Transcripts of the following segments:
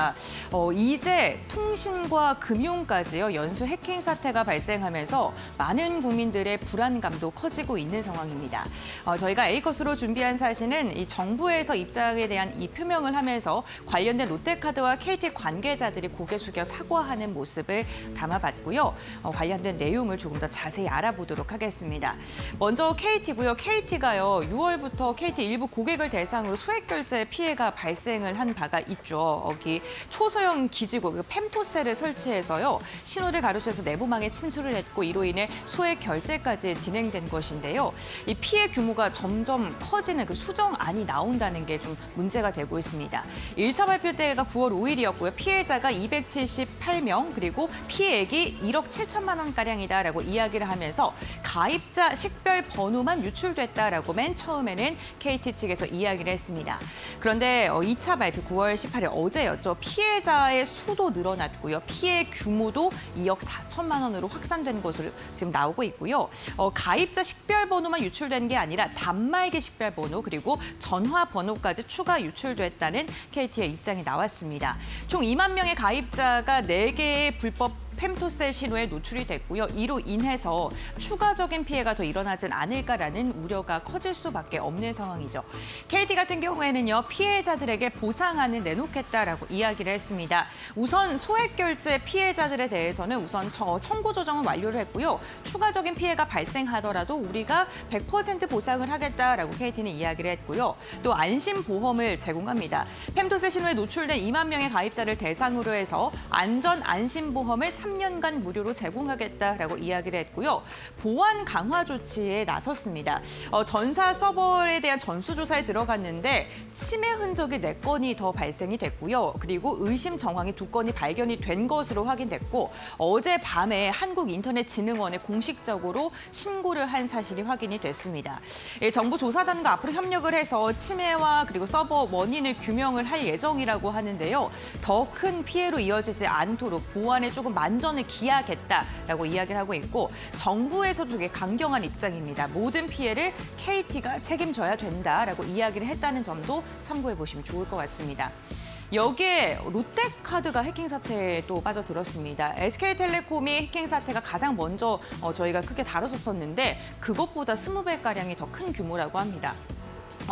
있습니다. 이제 통신과 금융까지요, 연수 해킹 사태가 발생하면서 많은 국민들의 불안감도 커지고 있는 상황입니다. 저희가 A컷으로 준비한 사실은 이 정부에서 입장에 대한 이 표명을 하면서 관련된 롯데카드와 KT 관계자들이 고개 숙여 사과하는 모습을 담아봤고요. 관련된 내용을 조금 더 자세히 알아보도록 하겠습니다. 먼저 KT고요. KT가요, 6월부터 KT 일부 고객을 대상으로 소액 결제 피해가 발생을 한 바가 있죠. 여기 초소형 기지국 펜토셀을 설치해서요, 신호를 가로채서 내부망에 침투를 했고 이로 인해 소액 결제까지 진행된 것인데요. 이 피해 규모가 점점 커지는 그 수정안이 나온다는 게 좀 문제가 되고 있습니다. 1차 발표 때가 9월 5일이었고요. 피해자가 278명, 그리고 피해액이 1억 7천만 원가량이다라고 이야기를 하면서 가입자 식별 번호만 유출됐다라고 맨 처음에는 KT 측에서 이야기를 했습니다. 그런데 2차 발표 9월 18일 어제였죠. 피해자의 수도 늘어났고요. 피해 규모도 2억 4천만 원으로 확산된 것으로 지금 나오고 있고요. 가입자 식별 번호만 유출된 게 아니라 단말기 식별 번호 그리고 전화 번호까지 추가 유출됐다는 KT의 입장이 나왔습니다. 총 2만 명의 가입자가 4개의 불법 펜토셀 신호에 노출이 됐고요. 이로 인해서 추가적인 피해가 더 일어나진 않을까라는 우려가 커질 수밖에 없는 상황이죠. KT 같은 경우에는요, 피해자들에게 보상안을 내놓겠다라고 이야기를 했습니다. 우선 소액 결제 피해자들에 대해서는 우선 청구 조정을 완료를 했고요. 추가적인 피해가 발생하더라도 우리가 100% 보상을 하겠다라고 KT는 이야기를 했고요. 또 안심보험을 제공합니다. 펜토셀 신호에 노출된 2만 명의 가입자를 대상으로 해서 안전 안심보험을 3년간 무료로 제공하겠다라고 이야기를 했고요. 보안 강화 조치에 나섰습니다. 전사 서버에 대한 전수조사에 들어갔는데 침해 흔적이 4건이 더 발생이 됐고요. 그리고 의심 정황이 2건이 발견이 된 것으로 확인됐고 어제 밤에 한국인터넷진흥원에 공식적으로 신고를 한 사실이 확인이 됐습니다. 정부 조사단과 앞으로 협력을 해서 침해와 그리고 서버 원인을 규명을 할 예정이라고 하는데요. 더 큰 피해로 이어지지 않도록 보안에 조금 안전을 기하겠다라고 이야기를 하고 있고 정부에서도 되게 강경한 입장입니다. 모든 피해를 KT가 책임져야 된다라고 이야기를 했다는 점도 참고해 보시면 좋을 것 같습니다. 여기에 롯데카드가 해킹 사태에 또 빠져들었습니다. SK텔레콤이 해킹 사태가 가장 먼저 저희가 크게 다뤘었는데 그것보다 20배가량이 더 큰 규모라고 합니다.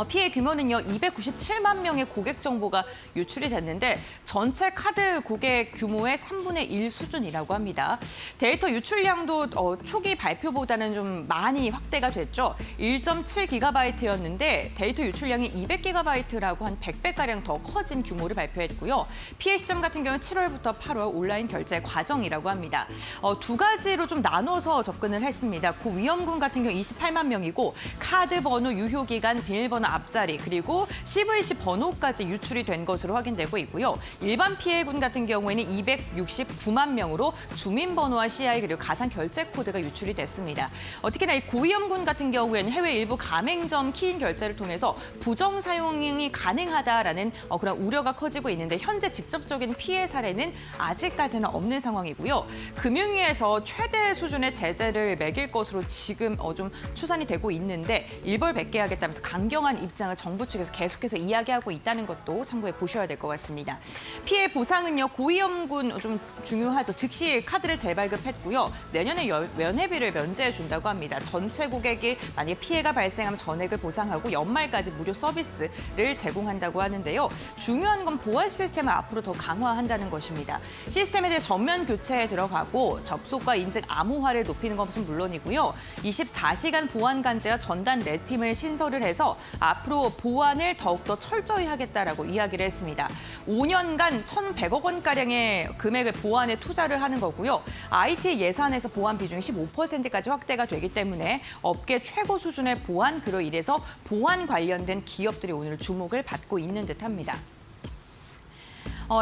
피해 규모는요, 297만 명의 고객 정보가 유출이 됐는데 전체 카드 고객 규모의 3분의 1 수준이라고 합니다. 데이터 유출량도 초기 발표보다는 좀 많이 확대가 됐죠. 1.7GB였는데 데이터 유출량이 200GB라고 한 100배가량 더 커진 규모를 발표했고요. 피해 시점 같은 경우는 7월부터 8월 온라인 결제 과정이라고 합니다. 2가지로 좀 나눠서 접근을 했습니다. 고위험군 같은 경우 28만 명이고 카드 번호, 유효 기간, 비밀번호 앞자리 그리고 CVC 번호까지 유출이 된 것으로 확인되고 있고요. 일반 피해군 같은 경우에는 269만 명으로 주민번호와 CI 그리고 가상 결제 코드가 유출이 됐습니다. 특히나 이 고위험군 같은 경우에는 해외 일부 가맹점 키인 결제를 통해서 부정 사용이 가능하다라는 그런 우려가 커지고 있는데 현재 직접적인 피해 사례는 아직까지는 없는 상황이고요. 금융위에서 최대 수준의 제재를 매길 것으로 지금 좀 추산이 되고 있는데 일벌백계 하겠다면서 강경한 입장을 정부 측에서 계속해서 이야기하고 있다는 것도 참고해 보셔야 될 것 같습니다. 피해 보상은요, 고위험군 좀 중요하죠. 즉시 카드를 재발급했고요. 내년에 면회비를 면제해 준다고 합니다. 전체 고객이 만약에 피해가 발생하면 전액을 보상하고 연말까지 무료 서비스를 제공한다고 하는데요. 중요한 건 보안 시스템을 앞으로 더 강화한다는 것입니다. 시스템에 대해 전면 교체에 들어가고 접속과 인증 암호화를 높이는 것은 물론이고요. 24시간 보안 관제와 전담 랩팀을 신설을 해서 앞으로 보안을 더욱더 철저히 하겠다라고 이야기를 했습니다. 5년간 1,100억 원가량의 금액을 보안에 투자를 하는 거고요. IT 예산에서 보안 비중이 15%까지 확대가 되기 때문에 업계 최고 수준의 보안, 그로 인해서 보안 관련된 기업들이 오늘 주목을 받고 있는 듯합니다.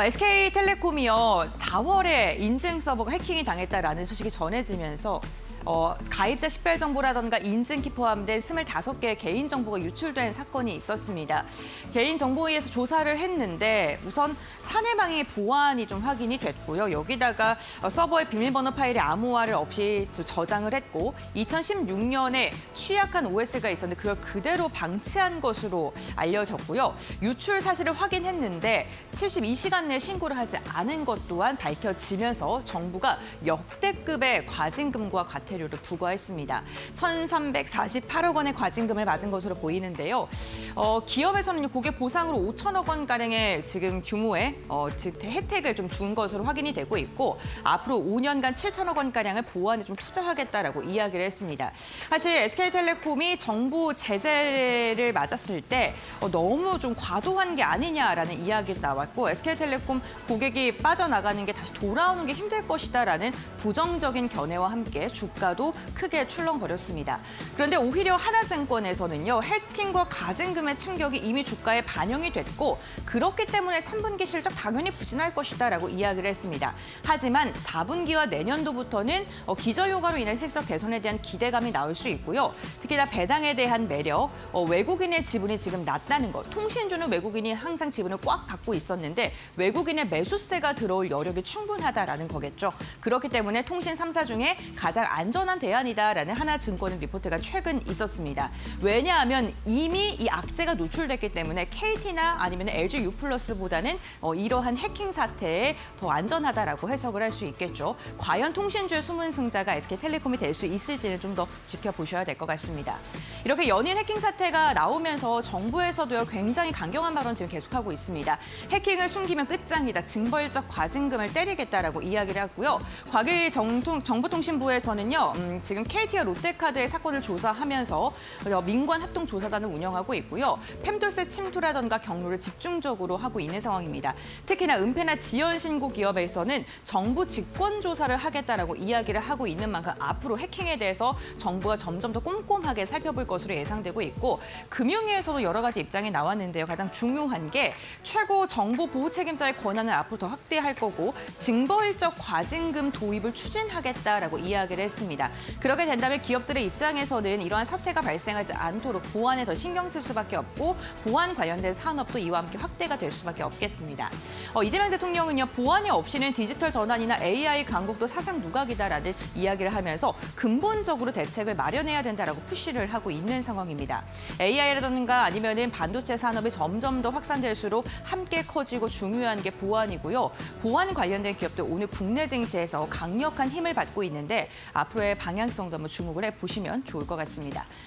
SK텔레콤이요, 4월에 인증 서버가 해킹이 당했다라는 소식이 전해지면서 가입자 식별 정보라던가 인증키 포함된 25개의 개인 정보가 유출된 사건이 있었습니다. 개인정보위에서 조사를 했는데 우선 사내방의 보안이 좀 확인이 됐고요. 여기다가 서버의 비밀번호 파일에 암호화를 없이 저장을 했고 2016년에 취약한 OS가 있었는데 그걸 그대로 방치한 것으로 알려졌고요. 유출 사실을 확인했는데 72시간 내에 신고를 하지 않은 것 또한 밝혀지면서 정부가 역대급의 과징금과 과태료를 부과했습니다. 1,348억 원의 과징금을 맞은 것으로 보이는데요. 기업에서는 고객 보상으로 5천억 원가량의 지금 규모의 혜택을 좀 준 것으로 확인이 되고 있고 앞으로 5년간 7천억 원가량을 보안에 좀 투자하겠다라고 이야기를 했습니다. 사실 SK텔레콤이 정부 제재를 맞았을 때 너무 좀 과도한 게 아니냐라는 이야기도 나왔고 SK텔레콤 고객이 빠져나가는 게 다시 돌아오는 게 힘들 것이다라는 부정적인 견해와 함께 주가도 크게 출렁거렸습니다. 그런데 오히려 하나증권에서는요. 해킹과 과징금의 충격이 이미 주가에 반영이 됐고 그렇기 때문에 3분기 실적 당연히 부진할 것이다라고 이야기를 했습니다. 하지만 4분기와 내년도부터는 기저효과로 인한 실적 개선에 대한 기대감이 나올 수 있고요. 특히나 배당에 대한 매력, 외국인의 지분이 지금 낮다는 것. 통신주는 외국인이 항상 지분을 꽉 갖고 있었는데 외국인의 매수세가 들어올 여력이 충분하다라는 거겠죠. 그렇기 때문에 통신 3사 중에 가장 안전한 대안이다라는 하나증권의 리포트가 최근 있었습니다. 왜냐하면 이미 이 악재가 노출됐기 때문에 KT나 아니면 LG U+보다는 이러한 해킹 사태에 더 안전하다라고 해석을 할 수 있겠죠. 과연 통신주의 숨은 승자가 SK텔레콤이 될 수 있을지는 좀 더 지켜보셔야 될 것 같습니다. 이렇게 연일 해킹 사태가 나오면서 정부에서도요 굉장히 강경한 발언 지금 계속하고 있습니다. 해킹을 숨기면 끝장이다. 징벌적 과징금을 때리겠다라고 이야기를 하고요. 과기 정보통신부에서는요 지금 KT와 롯데카드의 사건을 조사하면서 민관 합동조사단을 운영하고 있고요. 팸돌세 침투라던가 경로를 집중적으로 하고 있는 상황입니다. 특히나 은폐나 지연 신고 기업에서는 정부 직권 조사를 하겠다라고 이야기를 하고 있는 만큼 앞으로 해킹에 대해서 정부가 점점 더 꼼꼼하게 살펴볼 것으로 예상되고 있고 금융위에서도 여러 가지 입장이 나왔는데요. 가장 중요한 게 최고 정보 보호 책임자의 권한을 앞으로 더 확대할 거고 징벌적 과징금 도입을 추진하겠다라고 이야기를 했습니다. 그렇게 된다면 기업들의 입장에서는 이러한 사태가 발생하지 않도록 보안에 더 신경 쓸 수밖에 없고 보안 관련된 산업도 이와 함께 확대가 될 수밖에 없겠습니다. 이재명 대통령은요. 보안이 없이는 디지털 전환이나 AI 강국도 사상 누각이다라는 이야기를 하면서 근본적으로 대책을 마련해야 된다라고 푸시를 하고 있는 상황입니다. AI라든가 아니면은 반도체 산업이 점점 더 확산될수록 함께 커지고 중요한 게 보안이고요. 보안 관련된 기업들 오늘 국내 증시에서 강력한 힘을 받고 있는데 앞으로의 방향성도 한번 주목을 해보시면 좋을 것 같습니다.